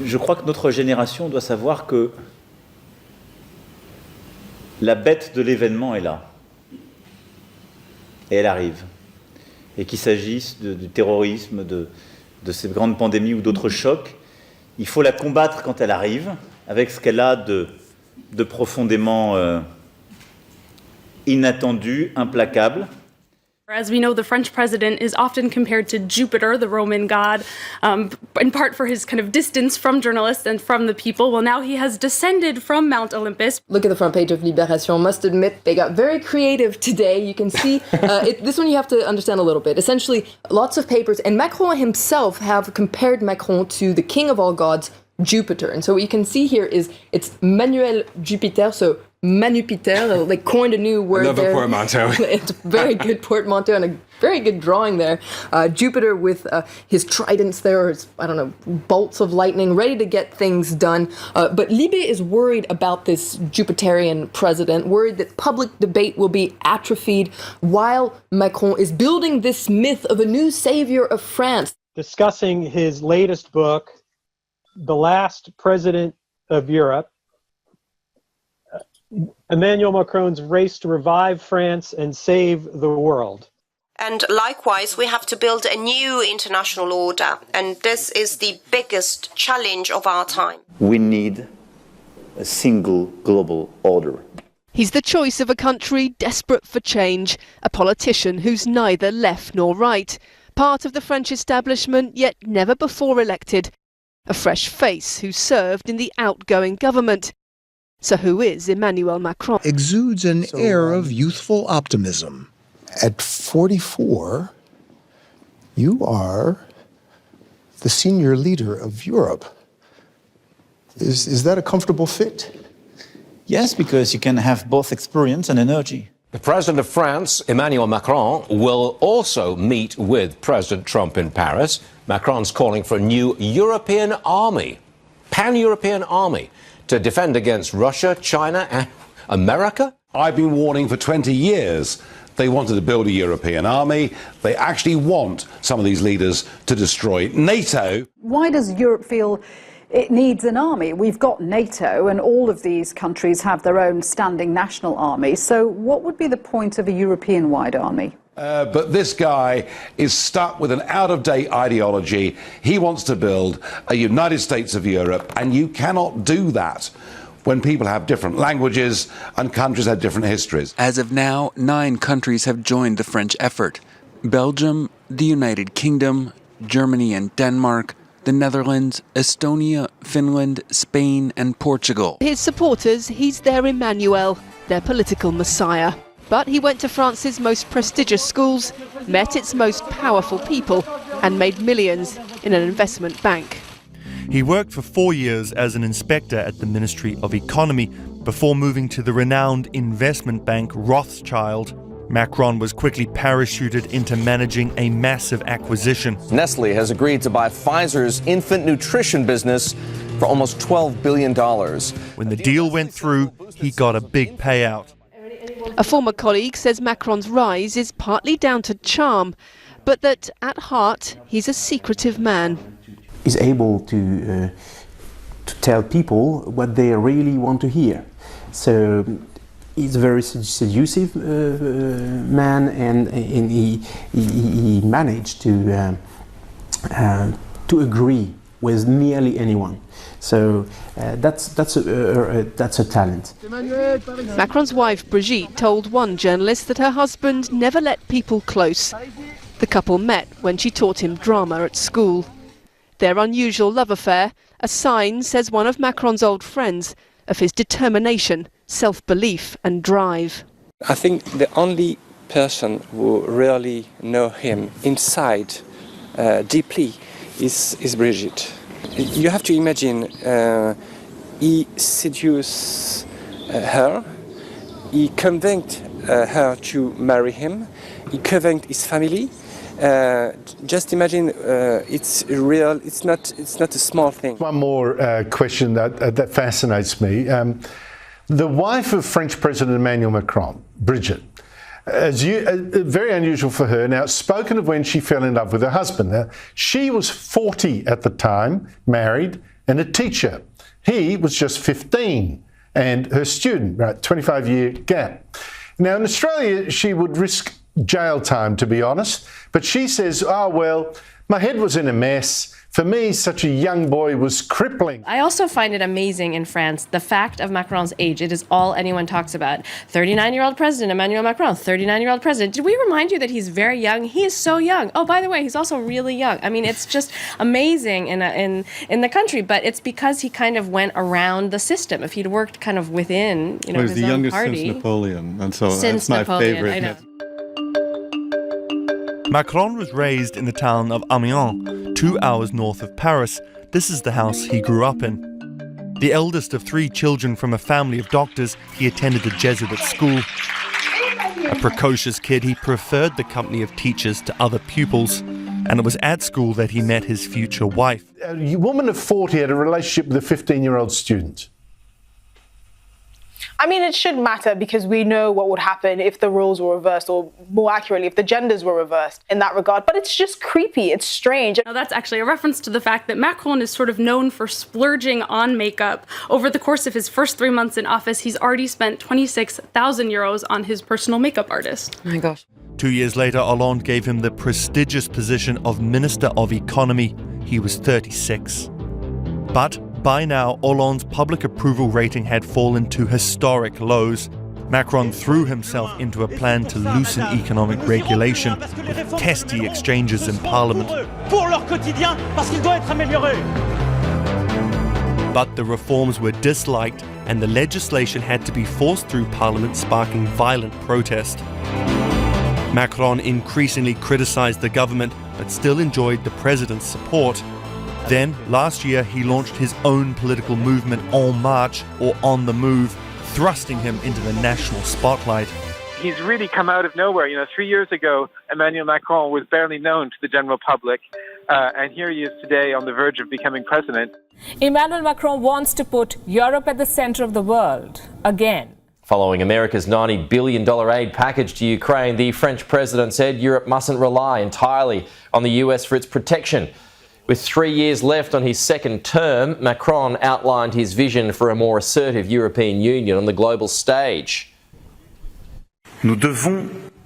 je crois que notre génération doit savoir que la bête de l'événement est là. Et elle arrive. Et qu'il s'agisse du terrorisme, de ces grandes pandémies ou d'autres chocs, il faut la combattre quand elle arrive, avec ce qu'elle a de profondément inattendu, implacable. As we know, the French president is often compared to Jupiter, the Roman god, in part for his kind of distance from journalists and from the people. Well, now he has descended from Mount Olympus. Look at the front page of Libération. Must admit, they got very creative today. You can see, this one you have to understand a little bit. Essentially, lots of papers, and Macron himself have compared Macron to the king of all gods, Jupiter. And so what you can see here is it's Manuel Jupiter, so Manupiter, they coined a new word there. Another portmanteau. It's a very good portmanteau and a very good drawing there. Jupiter with his tridents there, his, I don't know, bolts of lightning, ready to get things done. But Libé is worried about this Jupiterian president, worried that public debate will be atrophied while Macron is building this myth of a new savior of France. Discussing his latest book, The Last President of Europe, Emmanuel Macron's race to revive France and save the world. And likewise, we have to build a new international order, and this is the biggest challenge of our time. We need a single global order. He's the choice of a country desperate for change, a politician who's neither left nor right, part of the French establishment yet never before elected, a fresh face who served in the outgoing government. So who is Emmanuel Macron? Exudes an air of youthful optimism. At 44, you are the senior leader of Europe. Is that a comfortable fit? Yes, because you can have both experience and energy. The President of France, Emmanuel Macron, will also meet with President Trump in Paris. Macron's calling for a new European army, pan-European army, to defend against Russia, China, and America? I've been warning for 20 years. They wanted to build a European army. They actually want some of these leaders to destroy NATO. Why does Europe feel it needs an army? We've got NATO, and all of these countries have their own standing national army. So what would be the point of a European-wide army? But this guy is stuck with an out-of-date ideology. He wants to build a United States of Europe, and you cannot do that when people have different languages and countries have different histories. As of now, 9 countries have joined the French effort. Belgium, the United Kingdom, Germany and Denmark, the Netherlands, Estonia, Finland, Spain and Portugal. His supporters, he's their Emmanuel, their political messiah. But he went to France's most prestigious schools, met its most powerful people, and made millions in an investment bank. He worked for 4 years as an inspector at the Ministry of Economy before moving to the renowned investment bank Rothschild. Macron was quickly parachuted into managing a massive acquisition. Nestle has agreed to buy Pfizer's infant nutrition business for almost $12 billion. When the deal went through, he got a big payout. A former colleague says Macron's rise is partly down to charm, but that at heart he's a secretive man. He's able to tell people what they really want to hear. So he's a very seductive man, and he managed to agree with nearly anyone. So that's a talent. Macron's wife Brigitte told one journalist that her husband never let people close. The couple met when she taught him drama at school. Their unusual love affair, a sign, says one of Macron's old friends, of his determination, self-belief and drive. I think the only person who really know him inside deeply is Brigitte. You have to imagine he seduced her, he convinced her to marry him, he convinced his family. Just imagine, it's real. It's not a small thing. One more question that fascinates me. The wife of French President Emmanuel Macron, Brigitte, very unusual for her. Now, it's spoken of when she fell in love with her husband. Now, she was 40 at the time, married, and a teacher. He was just 15, and her student, right, 25-year gap. Now, in Australia, she would risk jail time, to be honest, but she says, oh, well, my head was in a mess. For me, such a young boy was crippling. I also find it amazing in France, the fact of Macron's age. It is all anyone talks about. 39-year-old President Emmanuel Macron, 39-year-old President. Did we remind you that he's very young? He is so young. Oh, by the way, he's also really young. I mean, it's just amazing in the country, but it's because he kind of went around the system. If he'd worked kind of within, you know, his the own youngest party. since Napoleon, and so Since that's my Napoleon, favorite. I know. Macron was raised in the town of Amiens, 2 hours north of Paris. This is the house he grew up in. The eldest of 3 children from a family of doctors, he attended a Jesuit school. A precocious kid, he preferred the company of teachers to other pupils, and it was at school that he met his future wife. A woman of 40 had a relationship with a 15-year-old student. I mean, it should matter because we know what would happen if the roles were reversed, or more accurately, if the genders were reversed in that regard. But it's just creepy. It's strange. Now, that's actually a reference to the fact that Macron is sort of known for splurging on makeup. Over the course of his first 3 months in office, he's already spent 26,000 euros on his personal makeup artist. Oh my gosh. 2 years later, Hollande gave him the prestigious position of Minister of Economy. He was 36. But by now, Hollande's public approval rating had fallen to historic lows. Macron threw himself into a plan to loosen economic regulation with testy exchanges in Parliament. But the reforms were disliked and the legislation had to be forced through Parliament, sparking violent protest. Macron increasingly criticized the government but still enjoyed the president's support. Then, last year, he launched his own political movement, En Marche, or On the Move, thrusting him into the national spotlight. He's really come out of nowhere. You know, 3 years ago, Emmanuel Macron was barely known to the general public, and here he is today on the verge of becoming president. Emmanuel Macron wants to put Europe at the center of the world again. Following America's $90 billion aid package to Ukraine, the French president said Europe mustn't rely entirely on the US for its protection. With 3 years left on his second term, Macron outlined his vision for a more assertive European Union on the global stage.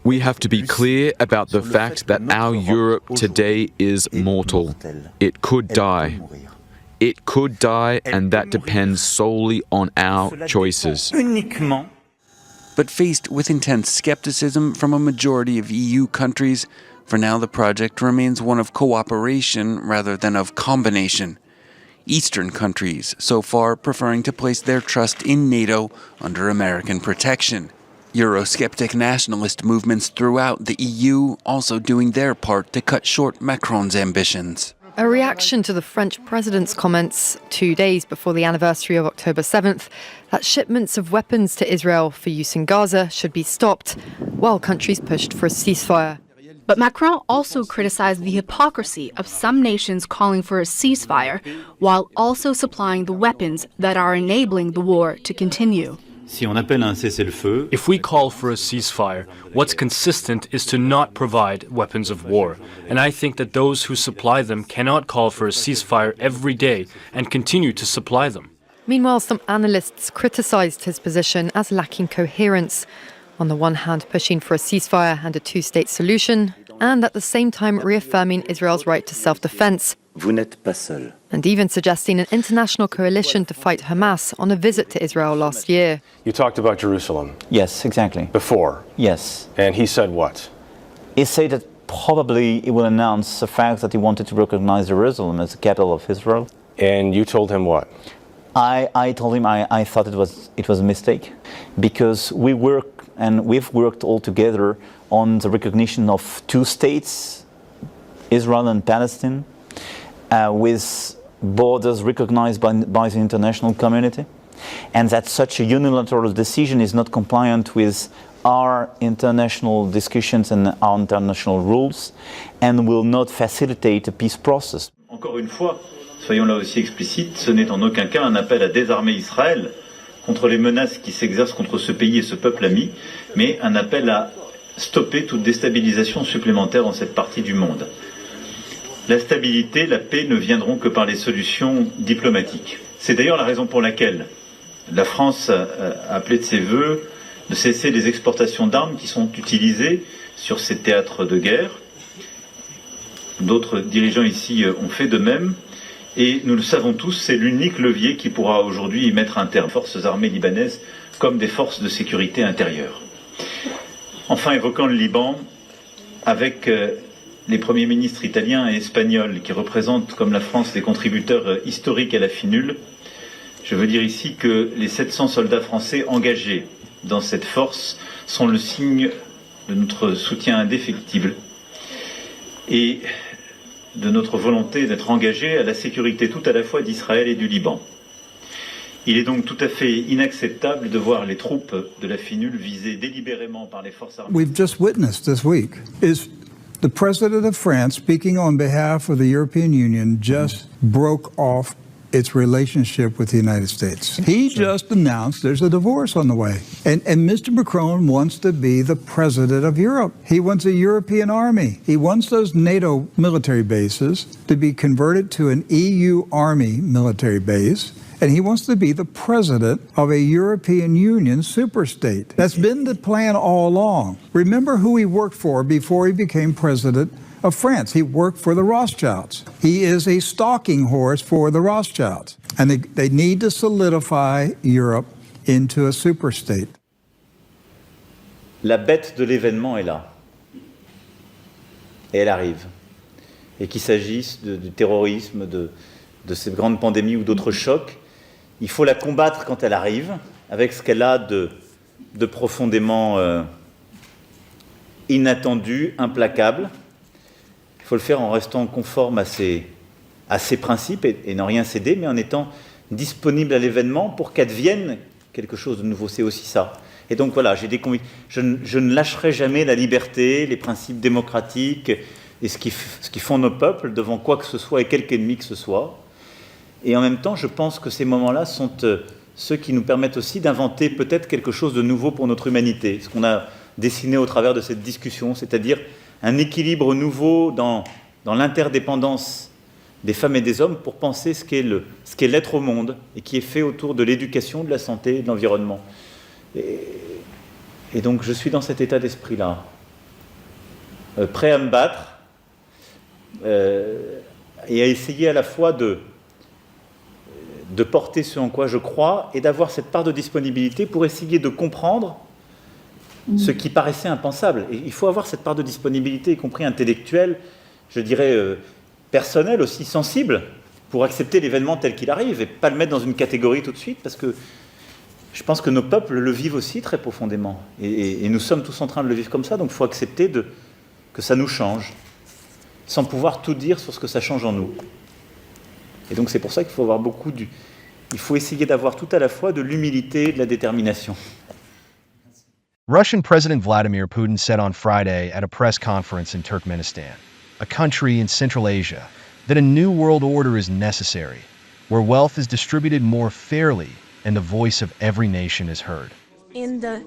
We have to be clear about the fact that our Europe today is mortal. It could die. It could die, and that depends solely on our choices. But faced with intense skepticism from a majority of EU countries, for now the project remains one of cooperation rather than of combination. Eastern countries, so far, preferring to place their trust in NATO under American protection. Eurosceptic nationalist movements throughout the EU also doing their part to cut short Macron's ambitions. A reaction to the French president's comments 2 days before the anniversary of October 7th that shipments of weapons to Israel for use in Gaza should be stopped, while countries pushed for a ceasefire. But Macron also criticized the hypocrisy of some nations calling for a ceasefire, while also supplying the weapons that are enabling the war to continue. If we call for a ceasefire, what's consistent is to not provide weapons of war. And I think that those who supply them cannot call for a ceasefire every day and continue to supply them. Meanwhile, some analysts criticized his position as lacking coherence. On the one hand, pushing for a ceasefire and a two-state solution, and at the same time reaffirming Israel's right to self-defense. And even suggesting an international coalition to fight Hamas on a visit to Israel last year. You talked about Jerusalem. Yes, exactly. Before. Yes. And he said what? He said that probably he will announce the fact that he wanted to recognize Jerusalem as the capital of Israel. And you told him what? I told him I thought it was a mistake, because we've worked all together on the recognition of two states, Israel and Palestine, with borders recognized by the international community, and that such a unilateral decision is not compliant with our international discussions and our international rules, and will not facilitate a peace process. Encore une fois, soyons là aussi explicites, ce n'est en aucun cas un appel à désarmer Israël contre les menaces qui s'exercent contre ce pays et ce peuple ami, mais un appel à stopper toute déstabilisation supplémentaire dans cette partie du monde. La stabilité, la paix ne viendront que par les solutions diplomatiques. C'est d'ailleurs la raison pour laquelle la France a appelé de ses vœux de cesser les exportations d'armes qui sont utilisées sur ces théâtres de guerre. D'autres dirigeants ici ont fait de même. Et nous le savons tous, c'est l'unique levier qui pourra aujourd'hui y mettre un terme. Forces armées libanaises comme des forces de sécurité intérieure. Enfin, évoquant le Liban, avec les premiers ministres italiens et espagnols qui représentent, comme la France, des contributeurs historiques à la finule, je veux dire ici que les 700 soldats français engagés dans cette force sont le signe de notre soutien indéfectible et de notre volonté d'être engagés à la sécurité tout à la fois d'Israël et du Liban. Il est donc tout à fait inacceptable de voir les troupes de la finule visées délibérément par les forces armées. We've just witnessed this week is the President of France, speaking on behalf of the European Union, just broke off its relationship with the United States. He just announced there's a divorce on the way. And Mr. Macron wants to be the president of Europe. He wants a European army. He wants those NATO military bases to be converted to an EU army military base. And he wants to be the president of a European Union superstate. That's been the plan all along. Remember who he worked for before he became president of France. He worked for the Rothschilds. He is a stalking horse for the Rothschilds. And they need to solidify Europe into a superstate. La bête de l'événement est là. Et elle arrive. Et qu'il s'agisse du terrorisme, de ces grandes pandémies ou d'autres chocs, il faut la combattre quand elle arrive, avec ce qu'elle a de profondément inattendu, implacable. Il faut le faire en restant conforme à ses principes et n'en rien céder, mais en étant disponible à l'événement pour qu'advienne quelque chose de nouveau. C'est aussi ça. Et donc voilà, j'ai des convictions. Je ne lâcherai jamais la liberté, les principes démocratiques et ce qui font nos peuples devant quoi que ce soit et quelque ennemi que ce soit. Et en même temps, je pense que ces moments-là sont ceux qui nous permettent aussi d'inventer peut-être quelque chose de nouveau pour notre humanité. Ce qu'on a dessiné au travers de cette discussion, c'est-à-dire un équilibre nouveau dans l'interdépendance des femmes et des hommes pour penser ce qu'est l'être au monde et qui est fait autour de l'éducation, de la santé et de l'environnement. Et donc je suis dans cet état d'esprit-là, prêt à me battre et à essayer à la fois de porter ce en quoi je crois et d'avoir cette part de disponibilité pour essayer de comprendre ce qui paraissait impensable. Et il faut avoir cette part de disponibilité, y compris intellectuelle, je dirais personnelle, aussi sensible, pour accepter l'événement tel qu'il arrive et pas le mettre dans une catégorie tout de suite, parce que je pense que nos peuples le vivent aussi très profondément. Et nous sommes tous en train de le vivre comme ça, donc il faut accepter que ça nous change, sans pouvoir tout dire sur ce que ça change en nous. Et donc c'est pour ça qu'il faut avoir il faut essayer d'avoir tout à la fois de l'humilité et de la détermination. Russian President Vladimir Putin said on Friday at a press conference in Turkmenistan, a country in Central Asia, that a new world order is necessary, where wealth is distributed more fairly and the voice of every nation is heard. In the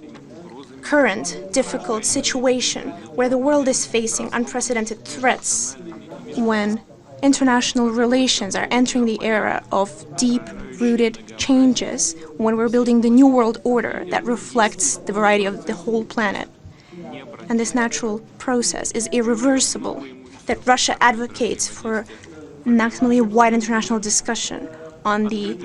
current difficult situation where the world is facing unprecedented threats, when international relations are entering the era of deep-rooted changes, when we're building the new world order that reflects the variety of the whole planet. And this natural process is irreversible, that Russia advocates for maximally wide international discussion on the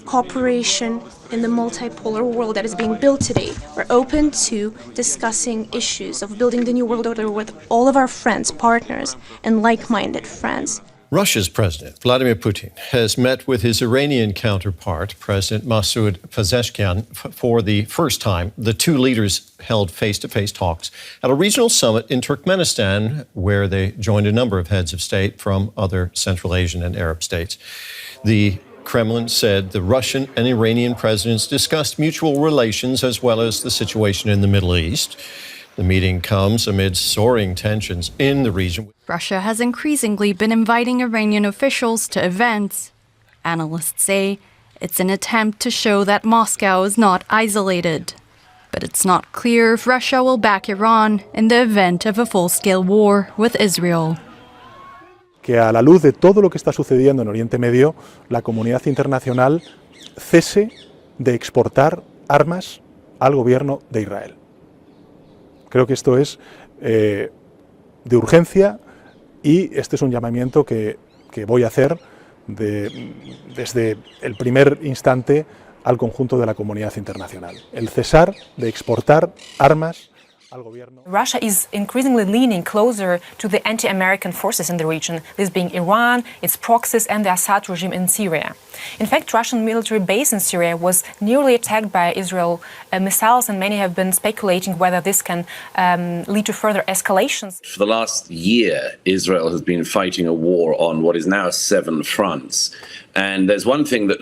cooperation in the multipolar world that is being built today. We're open to discussing issues of building the new world order with all of our friends, partners, and like-minded friends. Russia's President, Vladimir Putin, has met with his Iranian counterpart, President Masoud Pezeshkian, for the first time. The two leaders held face-to-face talks at a regional summit in Turkmenistan, where they joined a number of heads of state from other Central Asian and Arab states. The Kremlin said the Russian and Iranian presidents discussed mutual relations as well as the situation in the Middle East. The meeting comes amid soaring tensions in the region. Russia has increasingly been inviting Iranian officials to events. Analysts say it's an attempt to show that Moscow is not isolated. But it's not clear if Russia will back Iran in the event of a full-scale war with Israel. que a la luz de todo lo que está sucediendo en Oriente Medio, la comunidad internacional cese de exportar armas al gobierno de Israel. Creo que esto es de urgencia y este es un llamamiento que voy a hacer desde el primer instante al conjunto de la comunidad internacional. El cesar de exportar armas al gobierno. Russia is increasingly leaning closer to the anti-American forces in the region, this being Iran, its proxies, and the Assad regime in Syria. In fact, Russian military base in Syria was nearly attacked by Israel missiles, and many have been speculating whether this can lead to further escalations. For the last year, Israel has been fighting a war on what is now 7 fronts. And there's one thing that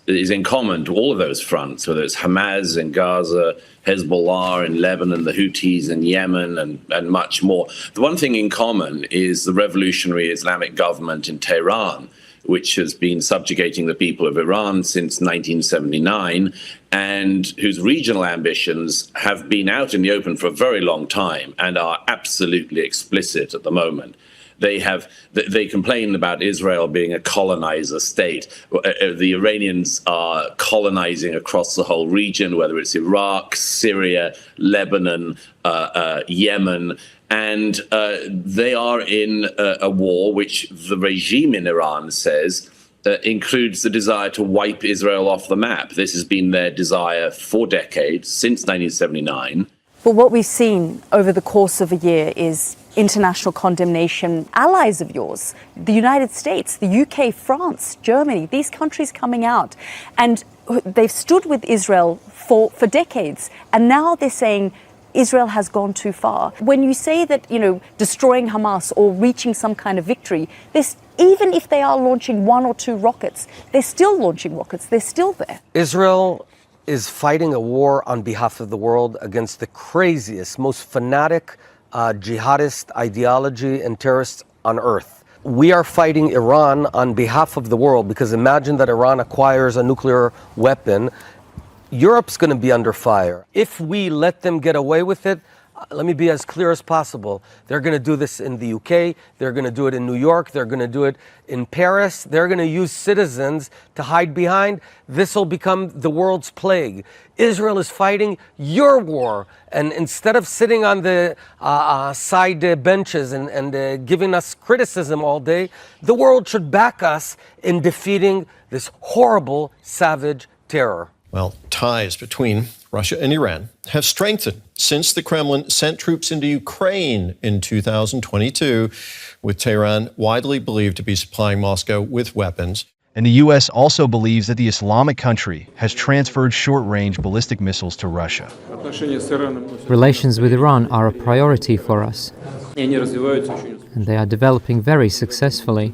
is in common to all of those fronts, whether it's Hamas in Gaza, Hezbollah in Lebanon, the Houthis in Yemen, and much more. The one thing in common is the revolutionary Islamic government in Tehran, which has been subjugating the people of Iran since 1979, and whose regional ambitions have been out in the open for a very long time and are absolutely explicit at the moment. They complain about Israel being a colonizer state. The Iranians are colonizing across the whole region, whether it's Iraq, Syria, Lebanon, Yemen, and they are in a war which the regime in Iran says includes the desire to wipe Israel off the map. This has been their desire for decades, since 1979. But what we've seen over the course of a year is international condemnation. Allies of yours, the United States, the UK, France, Germany, these countries coming out, and they've stood with Israel for decades, and now they're saying Israel has gone too far. When you say that, destroying Hamas or reaching some kind of victory, even if they are launching 1 or 2 rockets, they're still launching rockets, they're still there. Israel is fighting a war on behalf of the world against the craziest, most fanatic jihadist ideology and terrorists on earth. We are fighting Iran on behalf of the world, because imagine that Iran acquires a nuclear weapon. Europe's going to be under fire. If we let them get away with it, let me be as clear as possible. They're going to do this in the UK. They're going to do it in New York. They're going to do it in Paris. They're going to use citizens to hide behind. This will become the world's plague. Israel is fighting your war. And instead of sitting on the side benches and giving us criticism all day, the world should back us in defeating this horrible, savage terror. Well, ties between Russia and Iran have strengthened since the Kremlin sent troops into Ukraine in 2022, with Tehran widely believed to be supplying Moscow with weapons. And the U.S. also believes that the Islamic country has transferred short-range ballistic missiles to Russia. Relations with Iran are a priority for us, and they are developing very successfully.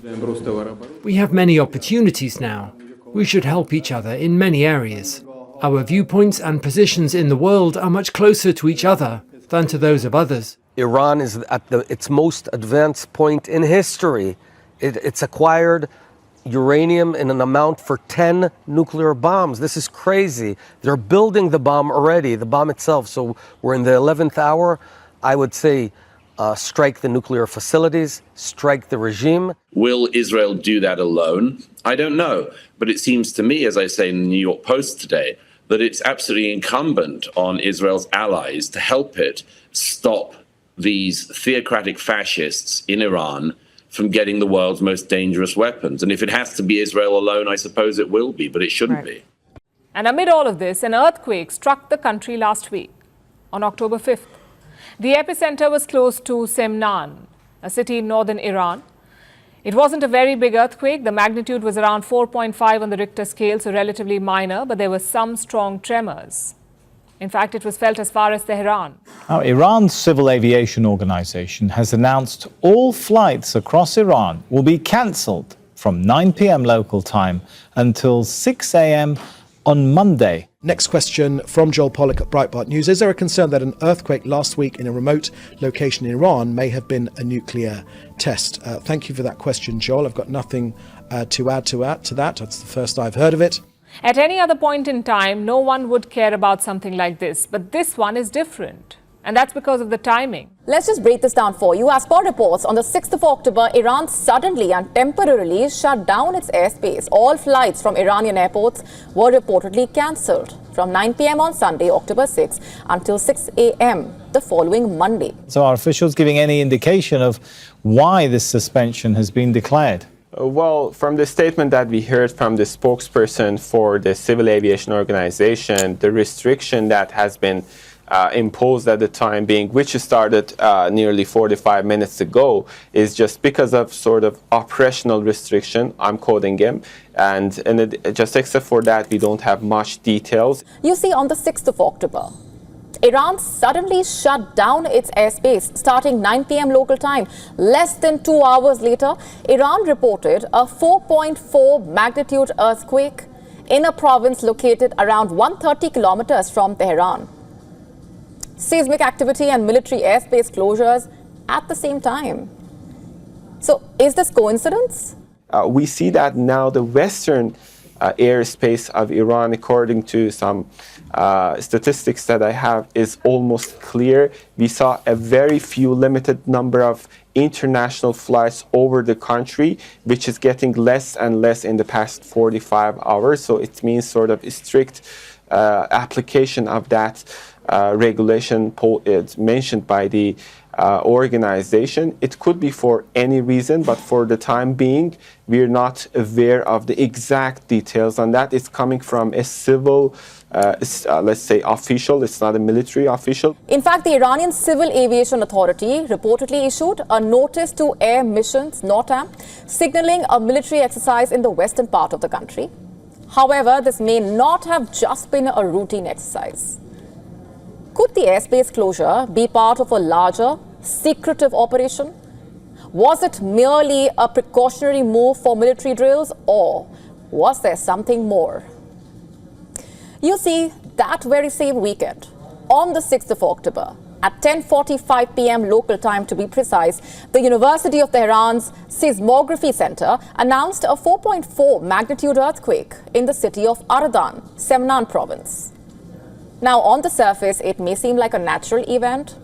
We have many opportunities now. We should help each other in many areas. Our viewpoints and positions in the world are much closer to each other than to those of others. Iran is at its most advanced point in history. It's acquired uranium in an amount for 10 nuclear bombs. This is crazy. They're building the bomb already, the bomb itself. So we're in the 11th hour. I would say strike the nuclear facilities, strike the regime. Will Israel do that alone? I don't know. But it seems to me, as I say in the New York Post today, that it's absolutely incumbent on Israel's allies to help it stop these theocratic fascists in Iran from getting the world's most dangerous weapons. And if it has to be Israel alone, I suppose it will be, but it shouldn't be. And amid all of this, an earthquake struck the country last week, on October 5th. The epicenter was close to Semnan, a city in northern Iran. It wasn't a very big earthquake. The magnitude was around 4.5 on the Richter scale, so relatively minor, but there were some strong tremors. In fact, it was felt as far as Tehran. Now, Iran's Civil Aviation Organization has announced all flights across Iran will be cancelled from 9 p.m. local time until 6 a.m. on Monday. Next question from Joel Pollack at Breitbart News. Is there a concern that an earthquake last week in a remote location in Iran may have been a nuclear test? Thank you for that question, Joel. I've got nothing to add to that. That's the first I've heard of it. At any other point in time, no one would care about something like this. But this one is different. And that's because of the timing. Let's just break this down for you. As per reports, on the 6th of October, Iran suddenly and temporarily shut down its airspace. All flights from Iranian airports were reportedly cancelled from 9 p.m. on Sunday, October 6, until 6 a.m. the following Monday. So are officials giving any indication of why this suspension has been declared? Well, from the statement that we heard from the spokesperson for the Civil Aviation Organization, the restriction that has been imposed at the time being, which started nearly 45 minutes ago, is just because of sort of operational restriction, I'm quoting him, and just except for that, we don't have much details. You see, on the 6th of October, Iran suddenly shut down its airspace starting 9 p.m. local time. Less than 2 hours later, Iran reported a 4.4 magnitude earthquake in a province located around 130 kilometers from Tehran. Seismic activity and military airspace closures at the same time. So, is this coincidence? We see that now the Western airspace of Iran, according to some statistics that I have, is almost clear. We saw a very few limited number of international flights over the country, which is getting less and less in the past 45 hours. So it means sort of a strict application of that regulation mentioned by the organization. It could be for any reason, but for the time being, we're not aware of the exact details on that. It's coming from a civil, let's say, official. It's not a military official. In fact, the Iranian Civil Aviation Authority reportedly issued a notice to Air Missions, NOTAM, signaling a military exercise in the western part of the country. However, this may not have just been a routine exercise. Could the airspace closure be part of a larger, secretive operation? Was it merely a precautionary move for military drills, or was there something more? You see, that very same weekend, on the 6th of October, at 10:45 p.m. local time to be precise, the University of Tehran's Seismography Center announced a 4.4 magnitude earthquake in the city of Ardan, Semnan province. Now, on the surface, it may seem like a natural event,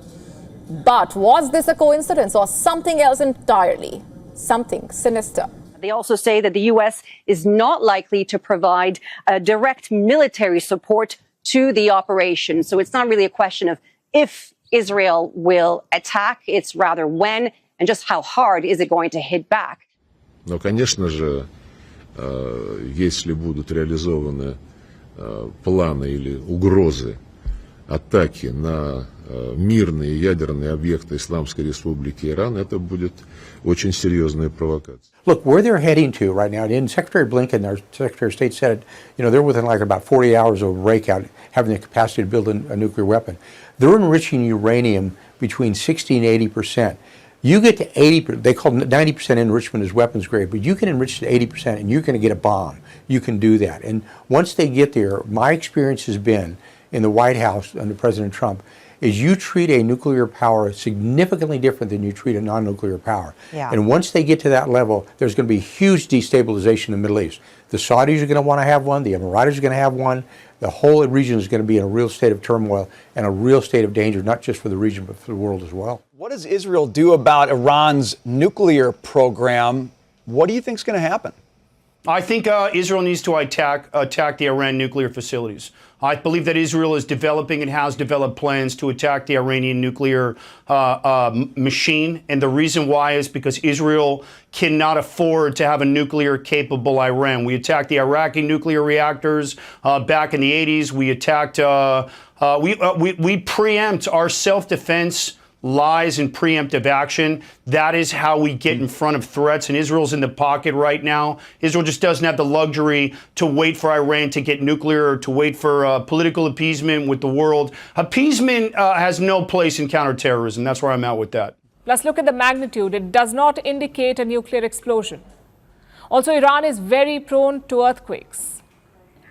but was this a coincidence or something else entirely? Something sinister. They also say that the U.S. is not likely to provide direct military support to the operation. So it's not really a question of if Israel will attack, it's rather when and just how hard is it going to hit back. Но, конечно же, если будут реализованы планы или угрозы атаки на мирные ядерные объекты Исламской Республики Иран, это будет очень серьезная провокация. Look, where they're heading to right now, and Secretary Blinken, our Secretary of State, said, they're within like about 40 hours of a breakout, having the capacity to build a nuclear weapon. They're enriching uranium between 60 and 80%. You get to 80%, they call 90% enrichment as weapons grade, but you can enrich to 80% and you're going to get a bomb. You can do that. And once they get there, my experience has been in the White House under President Trump, is you treat a nuclear power significantly different than you treat a non-nuclear power. Yeah. And once they get to that level, there's going to be huge destabilization in the Middle East. The Saudis are going to want to have one, the Emiratis are going to have one, the whole region is going to be in a real state of turmoil and a real state of danger, not just for the region, but for the world as well. What does Israel do about Iran's nuclear program? What do you think is going to happen? I think Israel needs to attack the Iran nuclear facilities. I believe that Israel is developing and has developed plans to attack the Iranian nuclear machine. And the reason why is because Israel cannot afford to have a nuclear-capable Iran. We attacked the Iraqi nuclear reactors back in the 80s. We attacked, we preempt our self-defense lies and preemptive action. That is how we get in front of threats, and Israel's in the pocket right now. Israel just doesn't have the luxury to wait for Iran to get nuclear or to wait for political appeasement with the world. Appeasement has no place in counterterrorism. That's where I'm at with that. Plus, look at the magnitude. It does not indicate a nuclear explosion. Also, Iran is very prone to earthquakes.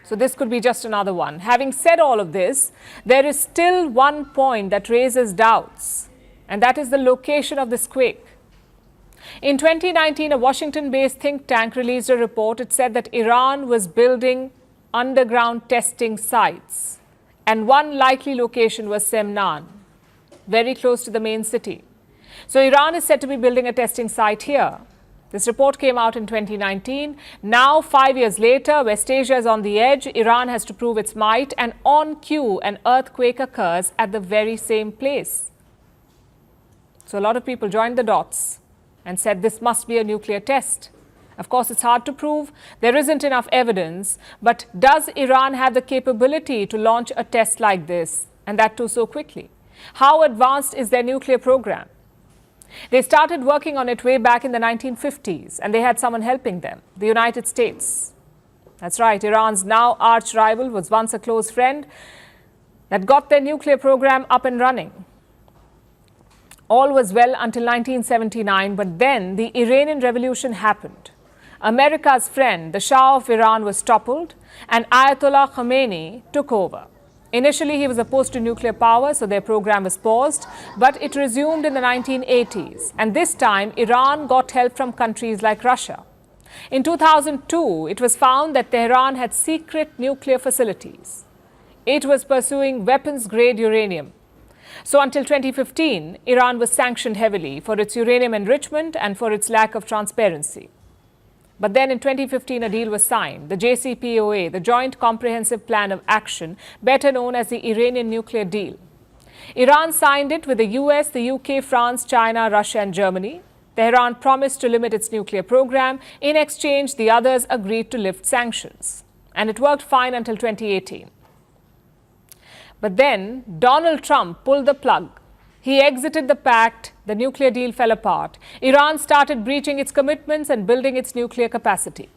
So this could be just another one. Having said all of this, there is still one point that raises doubts, and that is the location of this quake. In 2019, a Washington-based think tank released a report. It said that Iran was building underground testing sites, and one likely location was Semnan. very close to the main city. So Iran is said to be building a testing site here. This report came out in 2019. Now, 5 years later, West Asia is on the edge. Iran has to prove its might, and on cue, an earthquake occurs at the very same place. So a lot of people joined the dots and said this must be a nuclear test. Of course, it's hard to prove. There isn't enough evidence. But does Iran have the capability to launch a test like this, and that too so quickly? How advanced is their nuclear program? They started working on it way back in the 1950s, and they had someone helping them, the United States. That's right, Iran's now arch rival was once a close friend that got their nuclear program up and running. All was well until 1979, but then the Iranian Revolution happened. America's friend, the Shah of Iran, was toppled, and Ayatollah Khomeini took over. Initially, he was opposed to nuclear power, so their program was paused, but it resumed in the 1980s. And this time, Iran got help from countries like Russia. In 2002, it was found that Tehran had secret nuclear facilities. It was pursuing weapons-grade uranium. So until 2015, Iran was sanctioned heavily for its uranium enrichment and for its lack of transparency. But then in 2015, a deal was signed, the JCPOA, the Joint Comprehensive Plan of Action, better known as the Iranian nuclear deal. Iran signed it with the US, the UK, France, China, Russia, and Germany. Tehran promised to limit its nuclear program. In exchange, the others agreed to lift sanctions. And it worked fine until 2018. But then Donald Trump pulled the plug. He exited the pact, the nuclear deal fell apart. Iran started breaching its commitments and building its nuclear capacity.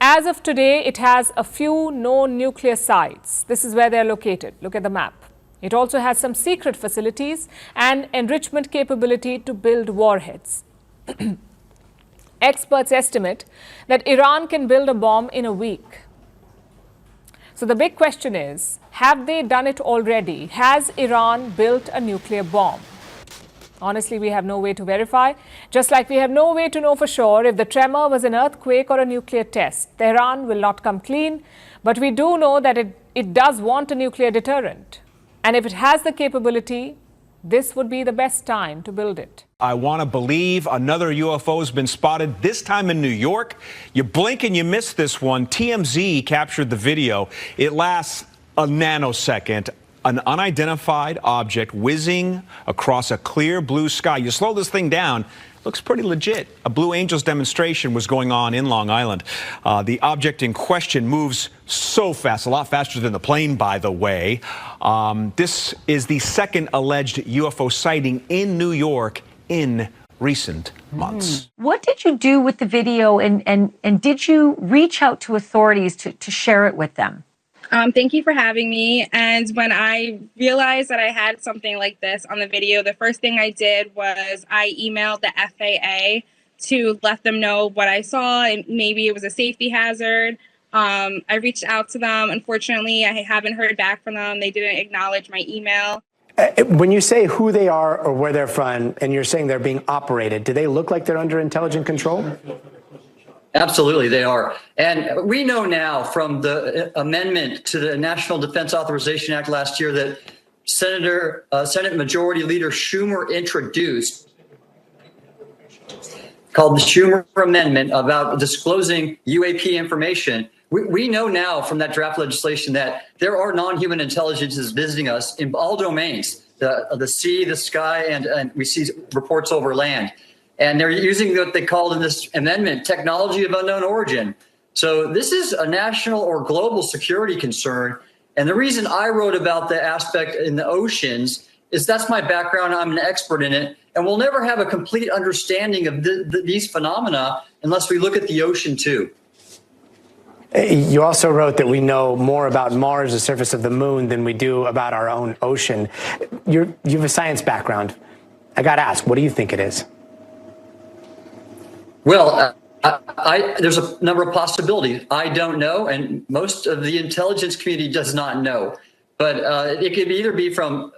As of today, it has a few known nuclear sites. This is where they're located. Look at the map. It also has some secret facilities and enrichment capability to build warheads. Experts estimate that Iran can build a bomb in a week. So the big question is, have they done it already? Has Iran built a nuclear bomb? Honestly, we have no way to verify, just like we have no way to know for sure if the tremor was an earthquake or a nuclear test. Tehran will not come clean, but we do know that it does want a nuclear deterrent. And if it has the capability, this would be the best time to build it. I want to believe another UFO has been spotted, this time in New York. You blink and you miss this one. TMZ captured the video. It lasts a nanosecond. An unidentified object whizzing across a clear blue sky. You slow this thing down, looks pretty legit. A Blue Angels demonstration was going on in Long Island. The object in question moves so fast, a lot faster than the plane, by the way. This is the second alleged UFO sighting in New York in recent months. What did you do with the video, and did you reach out to authorities to share it with them? Thank you for having me. And when I realized that I had something like this on the video, the first thing I did was I emailed the FAA to let them know what I saw, and maybe it was a safety hazard. I reached out to them. Unfortunately, I haven't heard back from them. They didn't acknowledge my email. When you say who they are or where they're from, and you're saying they're being operated, do they look like they're under intelligent control? Absolutely, they are. And we know now from the amendment to the National Defense Authorization Act last year that Senate Majority Leader Schumer introduced, called the Schumer Amendment, about disclosing UAP information. We know now from that draft legislation that there are non-human intelligences visiting us in all domains, the sea, the sky, and we see reports over land. And they're using what they called in this amendment, technology of unknown origin. So this is a national or global security concern. And the reason I wrote about the aspect in the oceans is that's my background. I'm an expert in it. And we'll never have a complete understanding of these phenomena unless we look at the ocean too. You also wrote that we know more about Mars, the surface of the moon, than we do about our own ocean. You have a science background. I got to ask, what do you think it is? Well, there's a number of possibilities. I don't know, and most of the intelligence community does not know. But it could either be from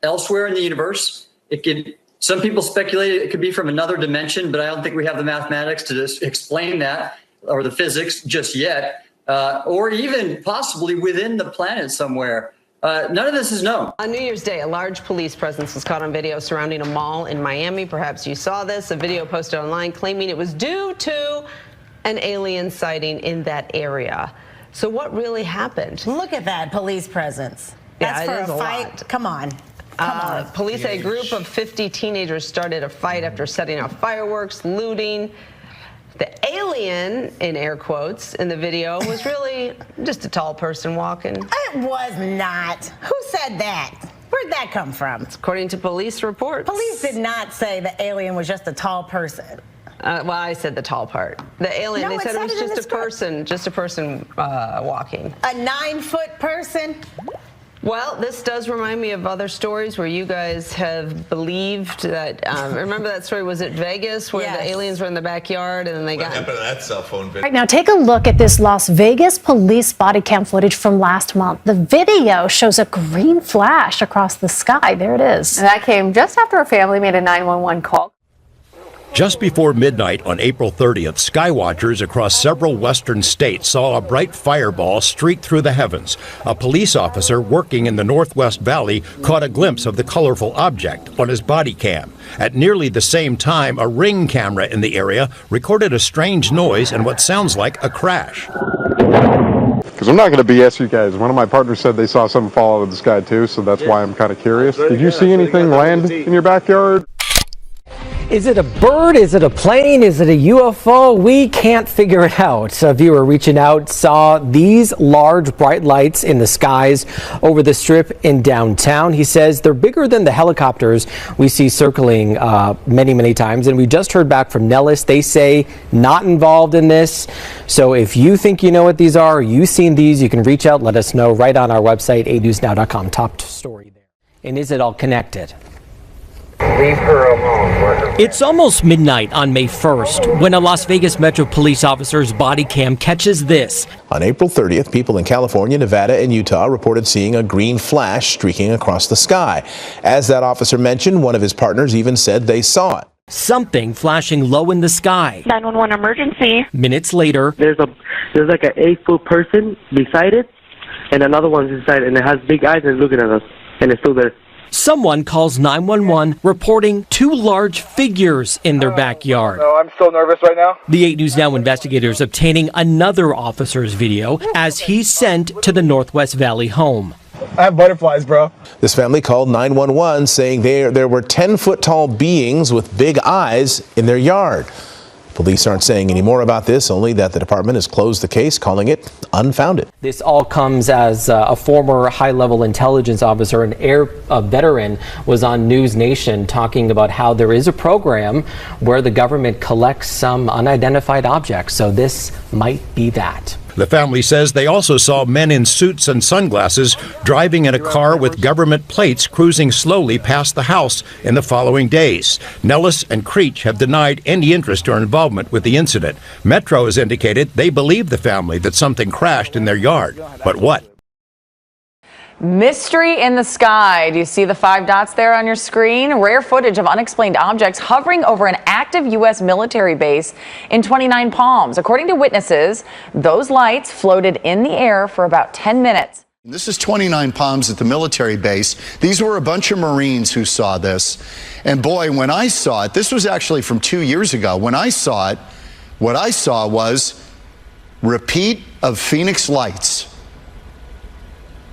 elsewhere in the universe. Some people speculate it could be from another dimension, but I don't think we have the mathematics to just explain that, or the physics just yet, or even possibly within the planet somewhere. None of this is known. On New Year's Day, a large police presence was caught on video surrounding a mall in Miami. Perhaps you saw this. A video posted online claiming it was due to an alien sighting in that area. So what really happened? Look at that police presence. Yeah, That's it is for a a fight. lot. Come on. Come on. Police say a group of 50 teenagers started a fight after setting off fireworks, looting. The alien, in air quotes, in the video was really just a tall person walking. It was not. Who said that? Where'd that come from? According to police reports. Police did not say the alien was just a tall person. Well, I said the tall part. The alien, No, they said it was in the just a person walking. A 9-foot person? Well, this does remind me of other stories where you guys have believed that. Remember that story? Was it Vegas where the aliens were in the backyard and then they got. What happened to that cell phone video? Right now, take a look at this Las Vegas police body cam footage from last month. The video shows a green flash across the sky. There it is. And that came just after a family made a 911 call. Just before midnight on April 30th, skywatchers across several western states saw a bright fireball streak through the heavens. A police officer working in the Northwest Valley caught a glimpse of the colorful object on his body cam. At nearly the same time, a Ring camera in the area recorded a strange noise and what sounds like a crash. Because I'm not going to BS you guys. One of my partners said they saw something fall out of the sky too, so that's why I'm kind of curious. Did you see anything land in your backyard? Is it a bird? Is it a plane? Is it a UFO? We can't figure it out. A viewer reaching out saw these large bright lights in the skies over the strip in downtown. He says they're bigger than the helicopters we see circling many times. And we just heard back from Nellis. They say not involved in this. So if you think you know what these are, or you've seen these, you can reach out, let us know right on our website, 8newsnow.com. Top story there. And is it all connected? Leave her alone. It's almost midnight on May 1st when a Las Vegas Metro police officer's body cam catches this. On April 30th, people in California, Nevada, and Utah reported seeing a green flash streaking across the sky. As that officer mentioned, one of his partners even said they saw it. Something flashing low in the sky. 911 emergency. Minutes later, there's like an 8-foot person beside it, and another one's inside, and it has big eyes and looking at us, and it's still there. Someone calls 911 reporting two large figures in their backyard. No, I'm still nervous right now. The 8 News Now investigators obtaining another officer's video as he's sent to the Northwest Valley home. I have butterflies, bro. This family called 911 saying there were 10-foot tall beings with big eyes in their yard. Police aren't saying any more about this, only that the department has closed the case, calling it unfounded. This all comes as a former high-level intelligence officer, an air veteran, was on News Nation talking about how there is a program where the government collects some unidentified objects. So this might be that. The family says they also saw men in suits and sunglasses driving in a car with government plates cruising slowly past the house in the following days. Nellis and Creech have denied any interest or involvement with the incident. Metro has indicated they believe the family that something crashed in their yard. But what? Mystery in the sky. Do you see the 5 dots there on your screen? Rare footage of unexplained objects hovering over an active U.S. military base in 29 Palms. According to witnesses, those lights floated in the air for about 10 minutes. This is 29 Palms at the military base. These were a bunch of Marines who saw this. And boy, when I saw it, this was actually from 2 years ago. When I saw it, what I saw was repeat of Phoenix lights.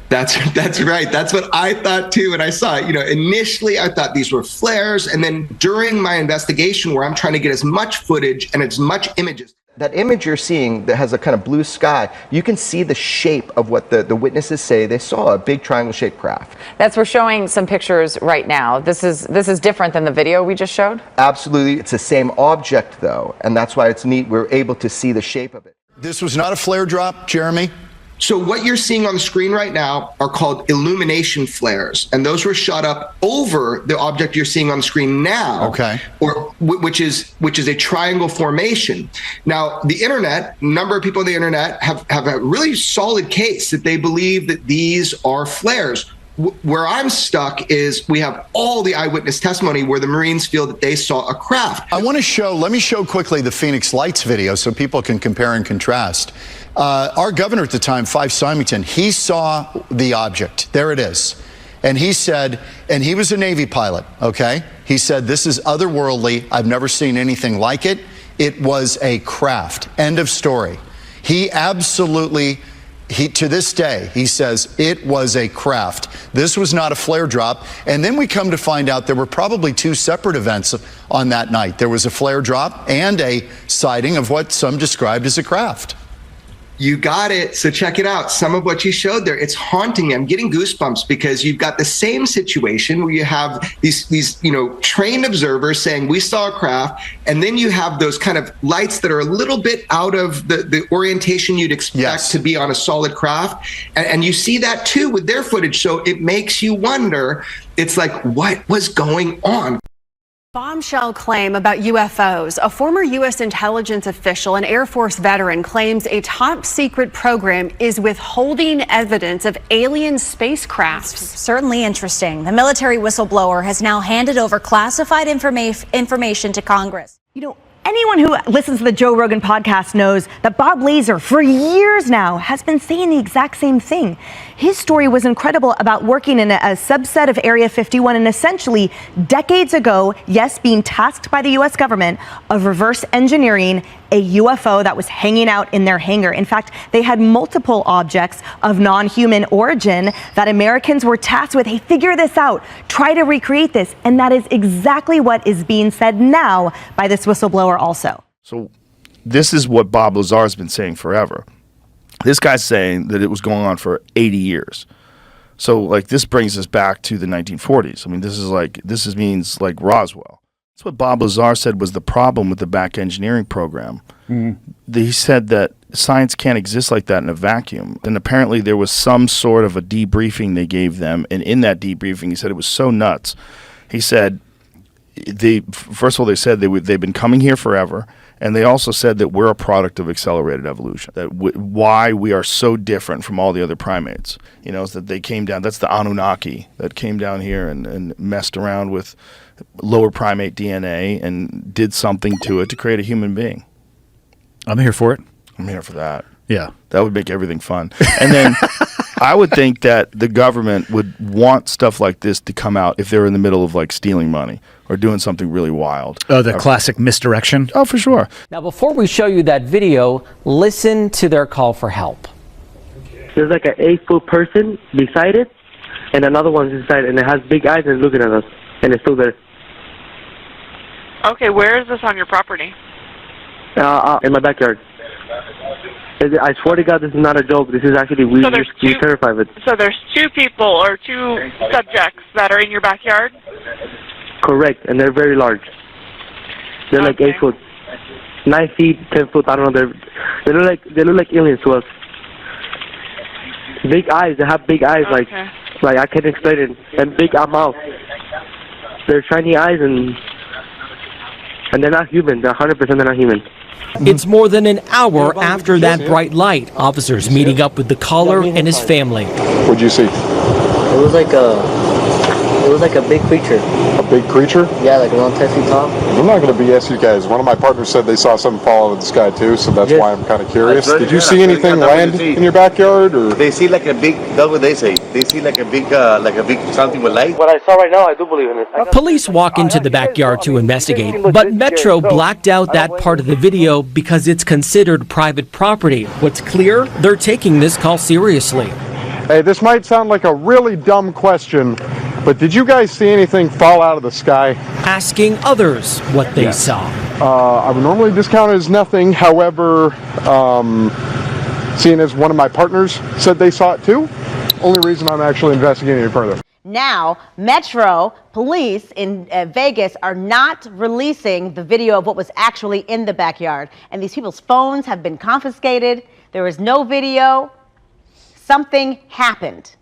That's right. That's what I thought too when I saw it. You know, initially I thought these were flares, and then during my investigation where I'm trying to get as much footage and as much images. That image you're seeing that has a kind of blue sky, you can see the shape of what the witnesses say they saw, a big triangle-shaped craft. We're showing some pictures right now. This is different than the video we just showed? Absolutely. It's the same object though, and that's why it's neat. We're able to see the shape of it. This was not a flare drop, Jeremy. So what you're seeing on the screen right now are called illumination flares, and those were shot up over the object you're seeing on the screen now. Okay. Which is a triangle formation. Now, the internet, a number of people on the internet have a really solid case that they believe that these are flares. Where I'm stuck is we have all the eyewitness testimony where the Marines feel that they saw a craft. Let me show quickly the Phoenix Lights video so people can compare and contrast. Our governor at the time, Fife Symington, he saw the object. There it is. And he said, and he was a Navy pilot, okay? He said, this is otherworldly. I've never seen anything like it. It was a craft. End of story. He absolutely, to this day, he says it was a craft. This was not a flare drop. And then we come to find out there were probably two separate events on that night. There was a flare drop and a sighting of what some described as a craft. You got it. So check it out. Some of what you showed there, it's haunting me. I'm getting goosebumps because you've got the same situation where you have these trained observers saying we saw a craft, and then you have those kind of lights that are a little bit out of the orientation you'd expect to be on a solid craft. And you see that too with their footage. So it makes you wonder, it's like, what was going on? Bombshell claim about UFOs. A former U.S. intelligence official, an Air Force veteran, claims a top secret program is withholding evidence of alien spacecraft. Certainly interesting. The military whistleblower has now handed over classified information to Congress. You know, anyone who listens to the Joe Rogan podcast knows that Bob Lazar, for years now, has been saying the exact same thing. His story was incredible about working in a subset of Area 51 and essentially decades ago, yes, being tasked by the U.S. government of reverse engineering a UFO that was hanging out in their hangar. In fact, they had multiple objects of non-human origin that Americans were tasked with. Hey, figure this out. Try to recreate this. And that is exactly what is being said now by this whistleblower also. So this is what Bob Lazar has been saying forever. This guy's saying that it was going on for 80 years. So like this brings us back to the 1940s. I mean, this means like Roswell. That's what Bob Lazar said was the problem with the back engineering program. He said that science can't exist like that in a vacuum. And apparently there was some sort of a debriefing they gave them. And in that debriefing, he said it was so nuts. He said, first of all, they said they've been coming here forever. And they also said that we're a product of accelerated evolution, that why we are so different from all the other primates, is that they came down, that's the Anunnaki that came down here and messed around with lower primate DNA and did something to it to create a human being. I'm here for it. I'm here for that. Yeah. That would make everything fun. And then I would think that the government would want stuff like this to come out if they're in the middle of like stealing money or doing something really wild. Oh, the classic misdirection? Oh, for sure. Now, before we show you that video, listen to their call for help. There's like an 8-foot person beside it, and another one's inside, and it has big eyes and looking at us, and it's still there. Okay, where is this on your property? In my backyard. I swear to God, this is not a joke. This is actually, we're terrified of it. So there's two people or two subjects that are in your backyard? Correct, and they're very large. They're like 8 foot, 9 feet, 10 foot. I don't know. They look like aliens to us. Big eyes. They have big eyes, like I can't explain it. And big mouth. They're shiny eyes, and they're not human. They're 100% they're not human. It's more than an hour after that bright light. Officers meeting up with the caller and his family. What'd you see? It was like a big creature. A big creature? Yeah, like around 10 feet tall. I'm not going to BS you guys. One of my partners said they saw something fall out of the sky too, so that's why I'm kind of curious. Did you see anything land in your backyard? Or? They see like a big, that's what they say. They see like a big something with light. What I saw right now, I do believe in it. Police walk into the backyard to investigate, but Metro blacked out that part of the video because it's considered private property. What's clear? They're taking this call seriously. Hey, this might sound like a really dumb question, but did you guys see anything fall out of the sky? Asking others what they saw. I would normally discount it as nothing. However, seeing as one of my partners said they saw it too, only reason I'm actually investigating it further. Now, Metro police in Vegas are not releasing the video of what was actually in the backyard. And these people's phones have been confiscated. There is no video. Something happened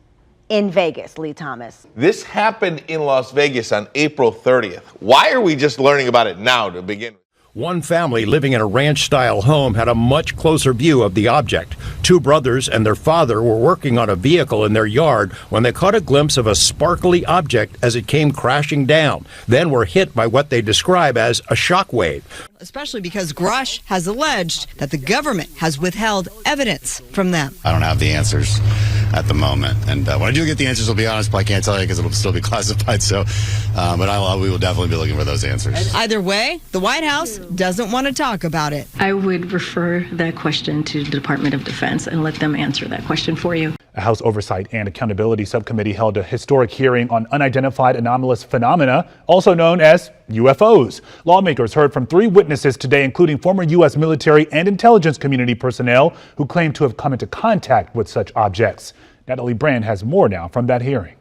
in Vegas, Lee Thomas. This happened in Las Vegas on April 30th. Why are we just learning about it now to begin with? One family living in a ranch-style home had a much closer view of the object. Two brothers and their father were working on a vehicle in their yard when they caught a glimpse of a sparkly object as it came crashing down, then were hit by what they describe as a shockwave. Especially because Grush has alleged that the government has withheld evidence from them. I don't have the answers at the moment, and when I do get the answers, I'll be honest, but I can't tell you because it'll still be classified. So, but we will definitely be looking for those answers. Either way, the White House doesn't want to talk about it. I would refer that question to the Department of Defense and let them answer that question for you. A House Oversight and Accountability Subcommittee held a historic hearing on unidentified anomalous phenomena, also known as UFOs. Lawmakers heard from 3 witnesses today, including former U.S. military and intelligence community personnel who claim to have come into contact with such objects. Natalie Brand has more now from that hearing.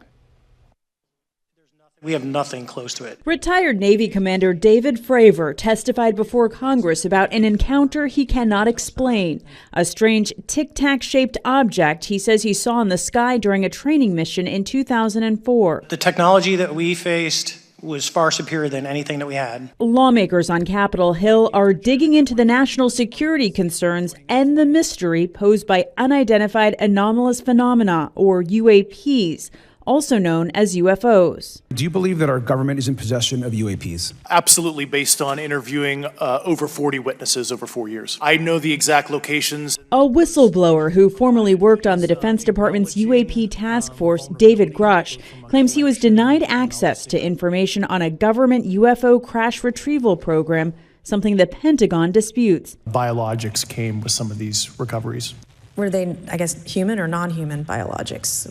We have nothing close to it. Retired Navy Commander David Fravor testified before Congress about an encounter he cannot explain. A strange tic-tac-shaped object he says he saw in the sky during a training mission in 2004. The technology that we faced was far superior than anything that we had. Lawmakers on Capitol Hill are digging into the national security concerns and the mystery posed by unidentified anomalous phenomena, or UAPs, also known as UFOs. Do you believe that our government is in possession of UAPs? Absolutely, based on interviewing over 40 witnesses over 4 years. I know the exact locations. A whistleblower who formerly worked on the Defense Department's UAP task force, David Grush, claims he was denied access to information on a government UFO crash retrieval program, something the Pentagon disputes. Biologics came with some of these recoveries. Were they, I guess, human or non-human biologics?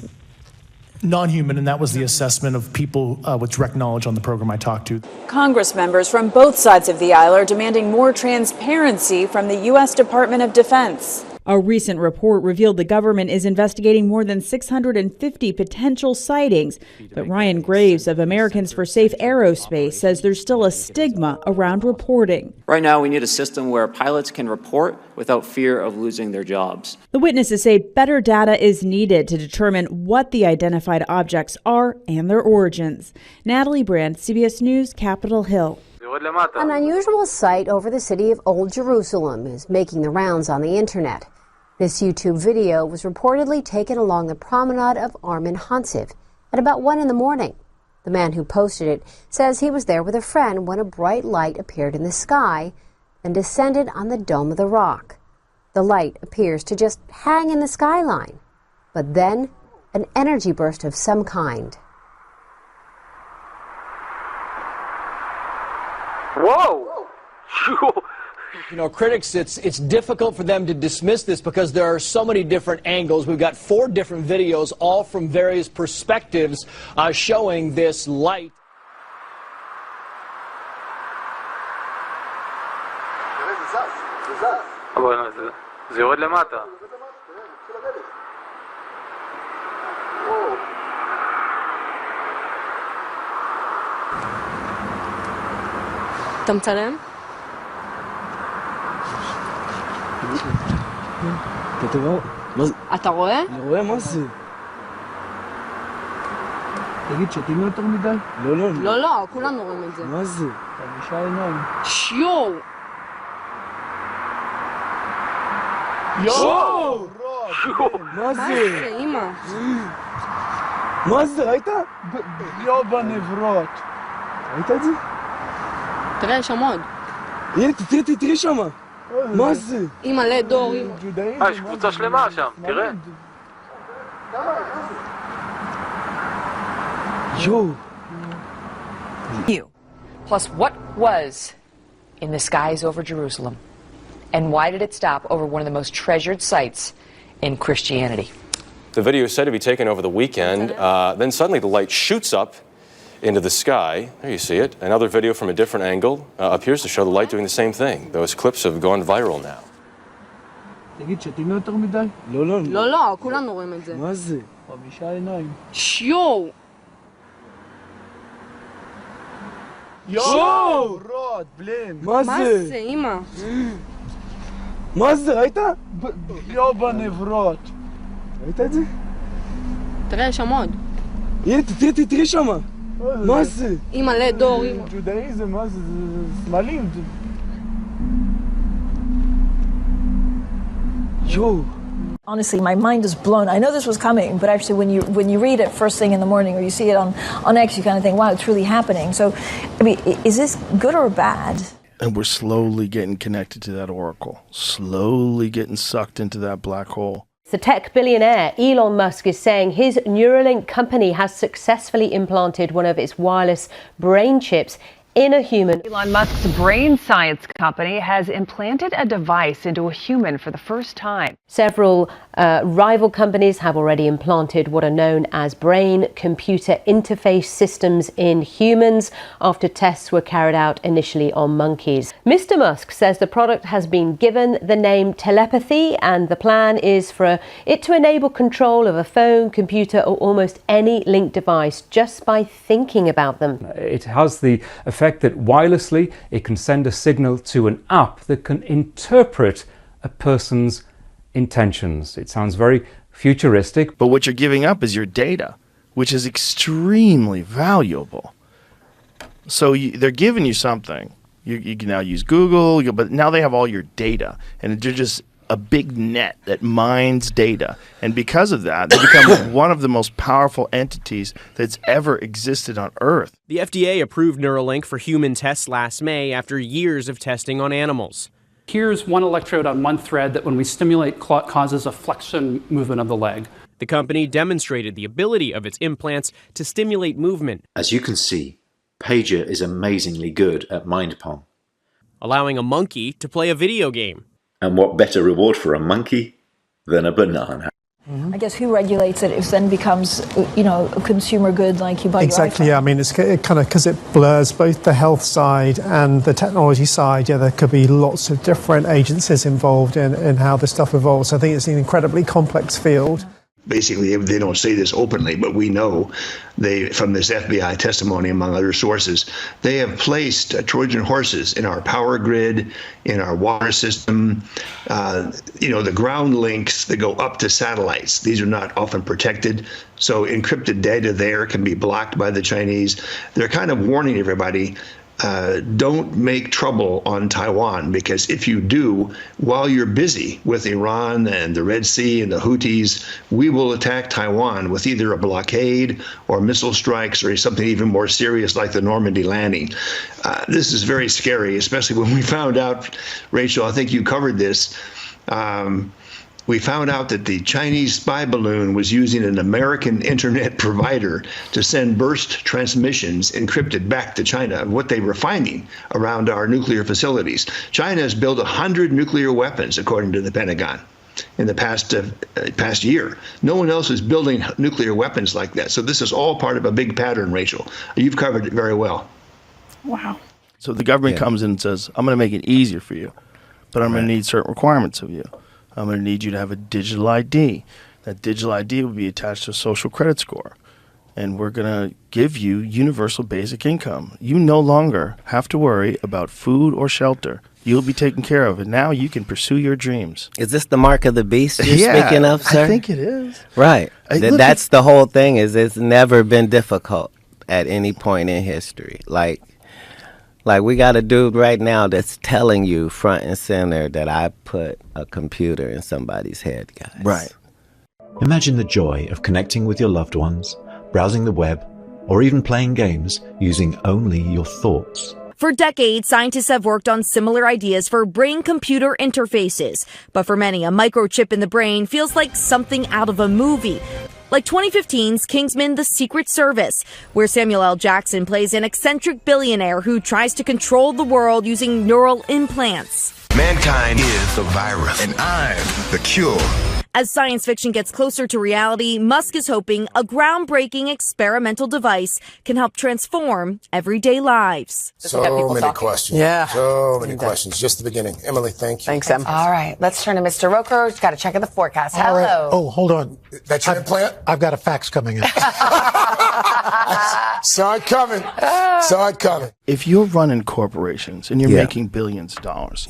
Non-human, and that was the assessment of people with direct knowledge on the program I talked to. Congress members from both sides of the aisle are demanding more transparency from the U.S. Department of Defense. A recent report revealed the government is investigating more than 650 potential sightings. But Ryan Graves of Americans for Safe Aerospace says there's still a stigma around reporting. Right now, we need a system where pilots can report without fear of losing their jobs. The witnesses say better data is needed to determine what the identified objects are and their origins. Natalie Brand, CBS News, Capitol Hill. An unusual sight over the city of Old Jerusalem is making the rounds on the internet. This YouTube video was reportedly taken along the promenade of Armin Hansif at about 1 in the morning. The man who posted it says he was there with a friend when a bright light appeared in the sky and descended on the Dome of the Rock. The light appears to just hang in the skyline, but then an energy burst of some kind. Whoa! You know, critics, it's difficult for them to dismiss this because there are so many different angles. We've got 4 different videos, all from various perspectives, showing this light. זה יורד למטה. אתה מצלם? אתה רואה? אני רואה, מה זה? תגיד, שתים יותר מדי? לא, לא, כולנו רואים את זה. מה זה? 5 עיניים. שיו! יואו! מה זה? אמא? מה זה, ראית? יואו בנברות. ראית את זה? תראה, יש שם עוד. הנה, תראי שמה. מה זה? אמא, לדור, אמא. יש קבוצה שלמה שם, תראה. יואו. Plus, what was in the skies over Jerusalem? And why did it stop over one of the most treasured sites in Christianity? The video is said to be taken over the weekend. Then suddenly the light shoots up into the sky. There you see it. Another video from a different angle appears to show the light doing the same thing. Those clips have gone viral now. תגיד, שתים יותר מדי? לא, לא, כולנו רואים את זה. מה זה? 5 עיניים. שיו! יואו! מה זה? אמא? מה זה, ראית? יואו בנברות. ראית את זה? תראה, יש שם עוד. הנה, תראי שמה. מה זה? אמא, לדור, אמא. ג'ודאיזם, מה זה? סמלים. Honestly, my mind is blown. I know this was coming, but actually when you read it first thing in the morning or you see it on X, you kind of think, wow, it's really happening. So, I mean, is this good or bad? And we're slowly getting connected to that oracle, slowly getting sucked into that black hole. The tech billionaire Elon Musk is saying his Neuralink company has successfully implanted one of its wireless brain chips in a human. Elon Musk's brain science company has implanted a device into a human for the first time. Several rival companies have already implanted what are known as brain-computer interface systems in humans after tests were carried out initially on monkeys. Mr. Musk says the product has been given the name telepathy, and the plan is for it to enable control of a phone, computer, or almost any linked device just by thinking about them. It has the effect that wirelessly it can send a signal to an app that can interpret a person's intentions. It sounds very futuristic. But what you're giving up is your data, which is extremely valuable. So they're giving you something. You can now use Google, but now they have all your data, and they're just a big net that mines data. And because of that, they become one of the most powerful entities that's ever existed on Earth. The FDA approved Neuralink for human tests last May after years of testing on animals. Here's one electrode on one thread that when we stimulate causes a flexion movement of the leg. The company demonstrated the ability of its implants to stimulate movement. As you can see, Pager is amazingly good at mind palm. Allowing a monkey to play a video game. And what better reward for a monkey than a banana? I guess who regulates it if then becomes, a consumer good like you buy Exactly, your iPhone? yeah. I mean, it's kind of because it blurs both the health side and the technology side. Yeah, there could be lots of different agencies involved in how this stuff evolves. I think it's an incredibly complex field. Basically, they don't say this openly, but we know from this FBI testimony, among other sources, they have placed Trojan horses in our power grid, in our water system, the ground links that go up to satellites. These are not often protected, so encrypted data there can be blocked by the Chinese. They're kind of warning everybody, don't make trouble on Taiwan, because if you do, while you're busy with Iran and the Red Sea and the Houthis, we will attack Taiwan with either a blockade or missile strikes or something even more serious like the Normandy landing. This is very scary, especially when we found out, Rachel, I think you covered this, we found out that the Chinese spy balloon was using an American internet provider to send burst transmissions encrypted back to China of what they were finding around our nuclear facilities. China has built 100 nuclear weapons, according to the Pentagon, in the past year. No one else is building nuclear weapons like that. So this is all part of a big pattern, Rachel. You've covered it very well. Wow. So the government comes in and says, I'm going to make it easier for you, but I'm going to need certain requirements of you. I'm going to need you to have a digital ID. That digital ID will be attached to a social credit score. And we're going to give you universal basic income. You no longer have to worry about food or shelter. You'll be taken care of. And now you can pursue your dreams. Is this the mark of the beast you're speaking of, sir? I think it is. Right. That's the whole thing, is it's never been difficult at any point in history. Like we got a dude right now that's telling you front and center that I put a computer in somebody's head, guys. Right. Imagine the joy of connecting with your loved ones, browsing the web, or even playing games using only your thoughts. For decades, scientists have worked on similar ideas for brain-computer interfaces. But for many, a microchip in the brain feels like something out of a movie. Like 2015's Kingsman: The Secret Service, where Samuel L. Jackson plays an eccentric billionaire who tries to control the world using neural implants. Mankind is the virus, and I'm the cure. As science fiction gets closer to reality, Musk is hoping a groundbreaking experimental device can help transform everyday lives. So many questions. Yeah. So many questions. Just the beginning. Emily, thank you. Thanks, Em. All right, let's turn to Mr. Roker. He's got to check in the forecast. All Hello. right. Oh, hold on. That's your implant? I've got a fax coming in. Saw it coming. Saw it coming. If you're running corporations and you're making billions of dollars,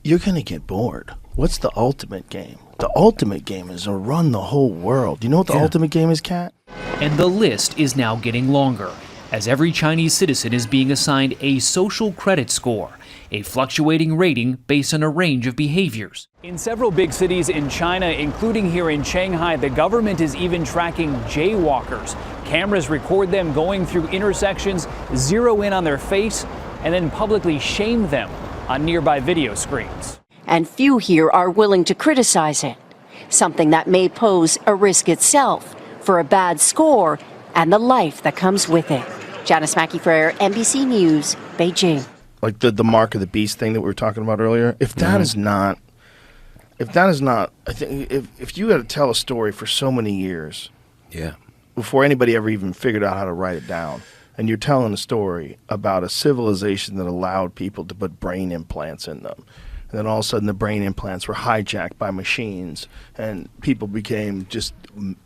you're going to get bored. What's the ultimate game? The ultimate game is to run the whole world. You know what the ultimate game is, Kat? And the list is now getting longer. as every Chinese citizen is being assigned a social credit score, a fluctuating rating based on a range of behaviors. In several big cities in China, including here in Shanghai, the government is even tracking jaywalkers. Cameras record them going through intersections, zero in on their face, and then publicly shame them on nearby video screens. And few here are willing to criticize it, something that may pose a risk itself for a bad score and the life that comes with it. Janice Mackey-Frere, NBC News, Beijing. Like the mark of the beast thing that we were talking about earlier, if that is not, I think if you had to tell a story for so many years, before anybody ever even figured out how to write it down, and you're telling a story about a civilization that allowed people to put brain implants in them, and then all of a sudden the brain implants were hijacked by machines, and people became just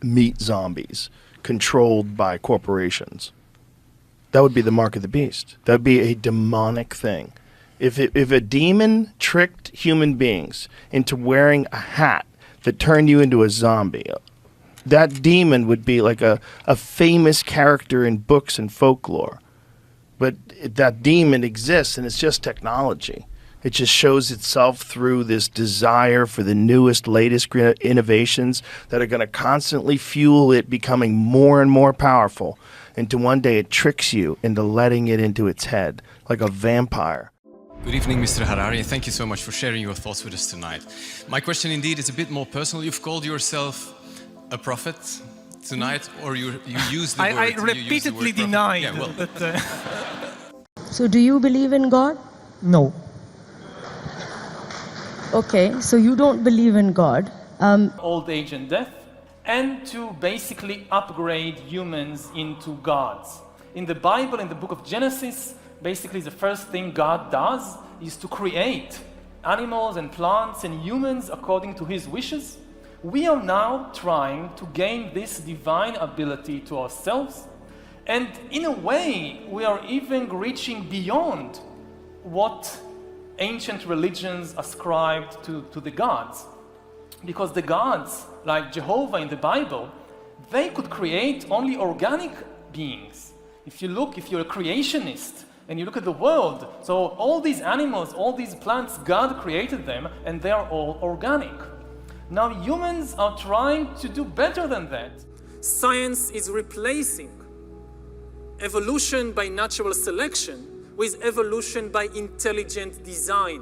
meat zombies, controlled by corporations. That would be the mark of the beast. That would be a demonic thing. If a demon tricked human beings into wearing a hat that turned you into a zombie, that demon would be like a famous character in books and folklore. But that demon exists, and it's just technology. It just shows itself through this desire for the newest, latest innovations that are going to constantly fuel it becoming more and more powerful, until one day it tricks you into letting it into its head, like a vampire. Good evening, Mr. Harari. Thank you so much for sharing your thoughts with us tonight. My question indeed is a bit more personal. You've called yourself a prophet tonight, or you use the word. I repeatedly denied that. So do you believe in God? No. Okay, so you don't believe in God. Old age and death, and to basically upgrade humans into gods. In the Bible, in the book of Genesis, basically the first thing God does is to create animals and plants and humans according to his wishes. We are now trying to gain this divine ability to ourselves, and in a way we are even reaching beyond what ancient religions ascribed to the gods. Because the gods, like Jehovah in the Bible, they could create only organic beings. If you're a creationist and you look at the world, so all these animals, all these plants, God created them, and they are all organic. Now humans are trying to do better than that. Science is replacing evolution by natural selection with evolution by intelligent design.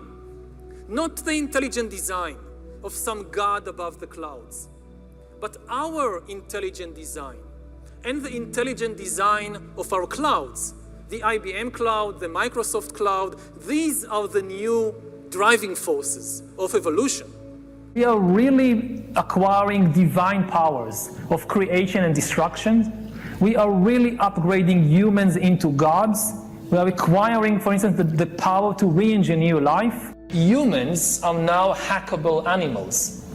Not the intelligent design of some God above the clouds, but our intelligent design and the intelligent design of our clouds. The IBM cloud, the Microsoft cloud, these are the new driving forces of evolution. We are really acquiring divine powers of creation and destruction. We are really upgrading humans into gods. We are acquiring, for instance, the power to re-engineer life. Humans are now hackable animals.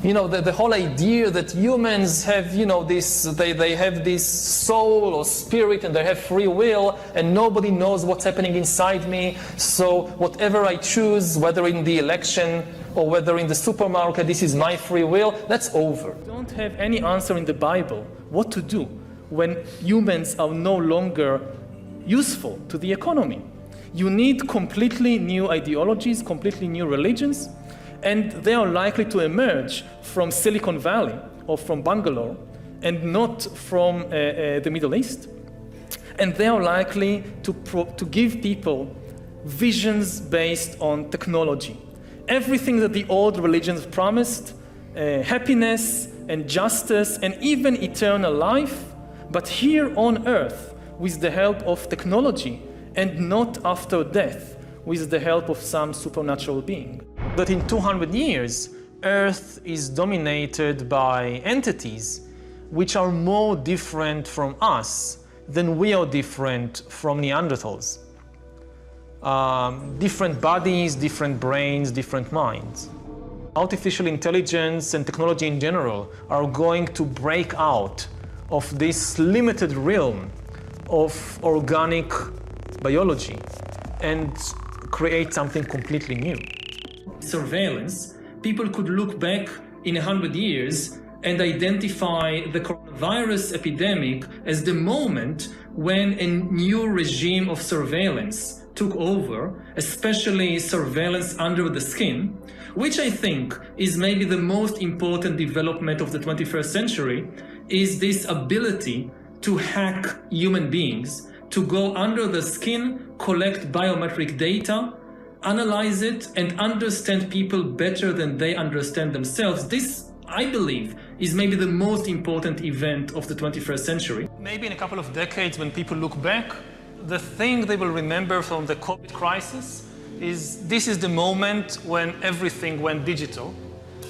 You know, the whole idea that humans have, they have this soul or spirit and they have free will and nobody knows what's happening inside me. So whatever I choose, whether in the election or whether in the supermarket, this is my free will, that's over. We don't have any answer in the Bible what to do when humans are no longer useful to the economy. You need completely new ideologies, completely new religions, and they are likely to emerge from Silicon Valley or from Bangalore and not from the Middle East. And they are likely to give people visions based on technology. Everything that the old religions promised, happiness and justice and even eternal life, but here on earth with the help of technology and not after death with the help of some supernatural being. That in 200 years, Earth is dominated by entities which are more different from us than we are different from Neanderthals. Different bodies, different brains, different minds. Artificial intelligence and technology in general are going to break out of this limited realm of organic biology and create something completely new. Surveillance, people could look back in 100 years and identify the coronavirus epidemic as the moment when a new regime of surveillance took over, especially surveillance under the skin, which I think is maybe the most important development of the 21st century, is this ability to hack human beings, to go under the skin, collect biometric data, analyze it, and understand people better than they understand themselves. This, I believe, is maybe the most important event of the 21st century. Maybe in a couple of decades, when people look back, the thing they will remember from the COVID crisis is this is the moment when everything went digital.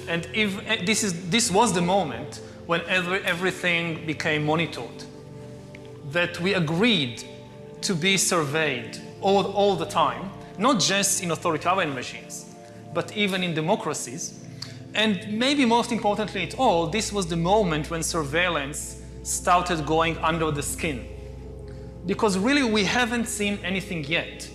And if this was the moment when everything became monitored, that we agreed to be surveyed all the time, not just in authoritarian machines, but even in democracies. And maybe most importantly at all, this was the moment when surveillance started going under the skin. Because really we haven't seen anything yet.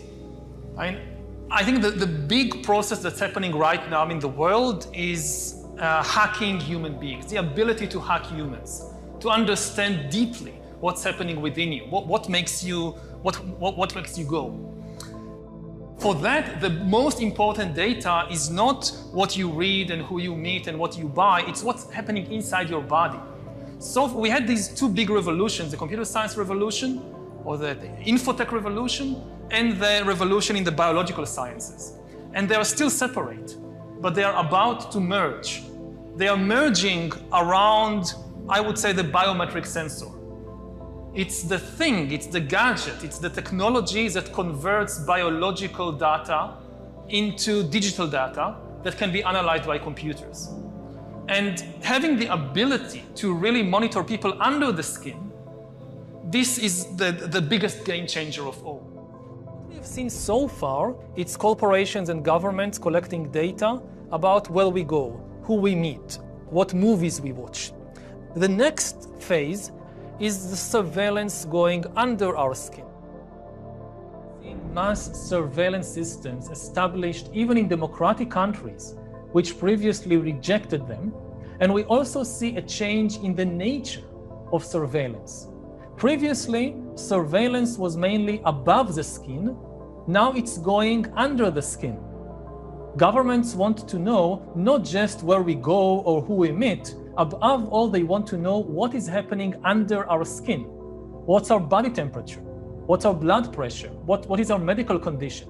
I think the big process that's happening right now in the world is hacking human beings, the ability to hack humans, to understand deeply what's happening within you, what makes you go. For that, the most important data is not what you read and who you meet and what you buy, it's what's happening inside your body. So we had these two big revolutions, the computer science revolution, or the infotech revolution, and the revolution in the biological sciences. And they are still separate, but they are about to merge. They are merging around, I would say, the biometric sensor. It's the thing, it's the gadget, it's the technology that converts biological data into digital data that can be analyzed by computers. And having the ability to really monitor people under the skin, this is the biggest game changer of all. What we have seen so far, it's corporations and governments collecting data about where we go, who we meet, what movies we watch. The next phase is the surveillance going under our skin. Mass surveillance systems established even in democratic countries, which previously rejected them. And we also see a change in the nature of surveillance. Previously, surveillance was mainly above the skin. Now it's going under the skin. Governments want to know not just where we go or who we meet. Above all, they want to know what is happening under our skin. What's our body temperature? What's our blood pressure? What is our medical condition?